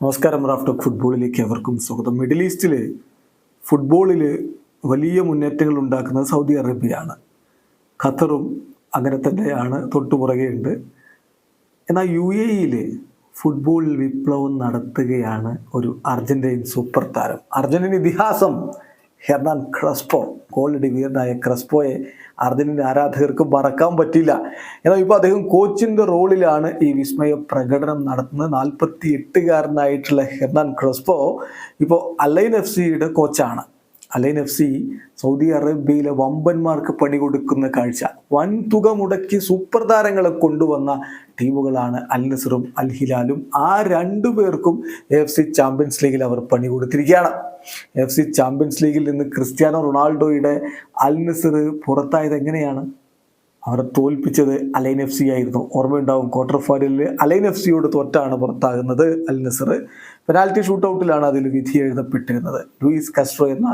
നമസ്കാരം. റാഫ്റ്റർ ഫുട്ബോളിലേക്ക് അവർക്കും സ്വാഗതം. മിഡിൽ ഈസ്റ്റിൽ ഫുട്ബോളിൽ വലിയ മുന്നേറ്റങ്ങൾ ഉണ്ടാക്കുന്നത് സൗദി അറേബ്യയാണ്. ഖത്തറും അങ്ങനെ തന്നെയാണ്, തൊട്ടുപുറകെയുണ്ട്. എന്നാൽ UAE ഫുട്ബോളിൽ വിപ്ലവം നടത്തുകയാണ് ഒരു അർജന്റീൻ സൂപ്പർ താരം. അർജന്റീൻ ഇതിഹാസം ഹെർനാൻ ക്രെസ്പോ, ഗോൾഡ് വീരനായ ക്രെസ്പോയെ അർജന്റീൻ ആരാധകർക്ക് മറക്കാൻ പറ്റില്ല. എന്നാൽ ഇപ്പോൾ അദ്ദേഹം കോച്ചിൻ്റെ റോളിലാണ് ഈ വിസ്മയ പ്രകടനം നടത്തുന്നത്. 48-കാരനായിട്ടുള്ള ഹെർനാൻ ക്രെസ്പോ ഇപ്പോൾ അലൈൻ FC കോച്ചാണ്. അലൈൻ FC സൗദി അറേബ്യയിലെ വമ്പന്മാർക്ക് പണി കൊടുക്കുന്ന കാഴ്ച. വൻ തുക മുടക്കി സൂപ്പർ താരങ്ങളെ കൊണ്ടുവന്ന ടീമുകളാണ് അൽ നസറും അൽ ഹിലാലും. ആ രണ്ടു പേർക്കും AFC ചാമ്പ്യൻസ് ലീഗിൽ അവർ പണി കൊടുത്തിരിക്കുകയാണ്. AFC ചാമ്പ്യൻസ് ലീഗിൽ നിന്ന് ക്രിസ്ത്യാനോ റൊണാൾഡോയുടെ അൽ നസർ പുറത്തായത് എങ്ങനെയാണ്? അവരെ തോൽപ്പിച്ചത് അലൈൻ FC ആയിരുന്നു. ഓർമ്മയുണ്ടാവും, ക്വാർട്ടർ ഫൈനലിൽ അലൈൻ FCയോട് തോറ്റാണ് പുറത്താകുന്നത് അൽ നസർ. പെനാൽറ്റി ഷൂട്ടൗട്ടിലാണ് അതിൽ വിധി എഴുതപ്പെട്ടിരുന്നത്. ലൂയിസ് കാസ്ട്രോ എന്ന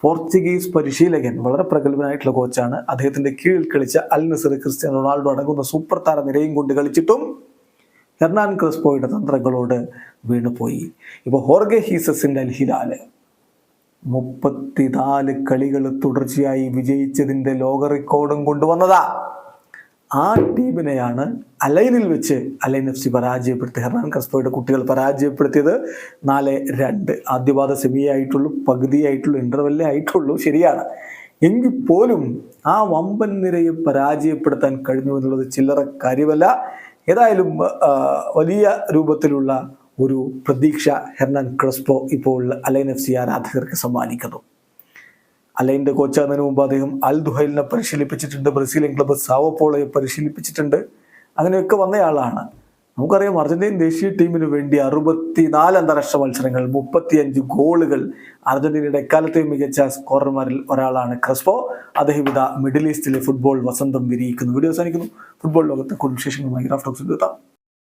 പോർച്ചുഗീസ് പരിശീലകൻ, വളരെ പ്രഗത്ഭനായിട്ടുള്ള കോച്ചാണ്. അദ്ദേഹത്തിന്റെ കീഴിൽ കളിച്ച അൽ നസർ ക്രിസ്ത്യാനോ റൊണാൾഡോ അടങ്ങുന്ന സൂപ്പർ താര നിരയും കൊണ്ട് കളിച്ചിട്ടും ഹെർനാൻ ക്രെസ്പോയുടെ തന്ത്രങ്ങളോട് വീണുപോയി. ഇപ്പോൾ ഹോർഗെ ഹീസസിന്റെ അൽ ഹിലാല് 34 കളികൾ തുടർച്ചയായി വിജയിച്ചതിൻ്റെ ലോക റെക്കോർഡും കൊണ്ടുവന്നതാ. ആ ടീമിനെയാണ് അലൈനിൽ വെച്ച് അലൈൻ FC പരാജയപ്പെടുത്തി. ഹെർനാൻ ക്രെസ്പോയുടെ കുട്ടികൾ പരാജയപ്പെടുത്തിയത് 4-2. ആദ്യപാദ സെമിയായിട്ടുള്ളൂ, പകുതിയായിട്ടുള്ളൂ, ഇൻ്റർവെല്ലേ ആയിട്ടുള്ളൂ, ശരിയാണ്. എങ്കിൽ പോലും ആ വമ്പൻ നിരയെ പരാജയപ്പെടുത്താൻ കഴിഞ്ഞു എന്നുള്ളത് ചില്ലറ കാര്യമല്ല. ഏതായാലും വലിയ രൂപത്തിലുള്ള ഒരു പ്രതീക്ഷ ഹെർനാൻ ക്രെസ്പോ ഇപ്പോൾ അലൈൻ FC ആരാധകർക്ക് സമ്മാനിക്കുന്നു. അലൈൻ്റെ കോച്ചാകുന്നതിന് മുമ്പ് അദ്ദേഹം അൽ ദുഹൈലിനെ പരിശീലിപ്പിച്ചിട്ടുണ്ട്, ബ്രസീലിയൻ ക്ലബ്ബ് സാവോ പോളോയെ പരിശീലിപ്പിച്ചിട്ടുണ്ട്. അങ്ങനെയൊക്കെ വന്നയാളാണ്. നമുക്കറിയാം, അർജന്റീൻ ദേശീയ ടീമിന് വേണ്ടി 64 അന്താരാഷ്ട്ര മത്സരങ്ങൾ, 35 ഗോളുകൾ. അർജന്റീനയുടെ എക്കാലത്തെയും മികച്ച സ്കോറർമാരിൽ ഒരാളാണ് ക്രെസ്പോ. അദ്ദേഹം ഇതാ മിഡിൽ ഈസ്റ്റിലെ ഫുട്ബോൾ വസന്തം വിരിയിക്കുന്നു. വീഡിയോ അവസാനിക്കുന്നു. ഫുട്ബോൾ ലോകത്തെ കൂടുതൽ വിശേഷങ്ങളുമായി റാഫ് ടോക്സിൽ എത്താം.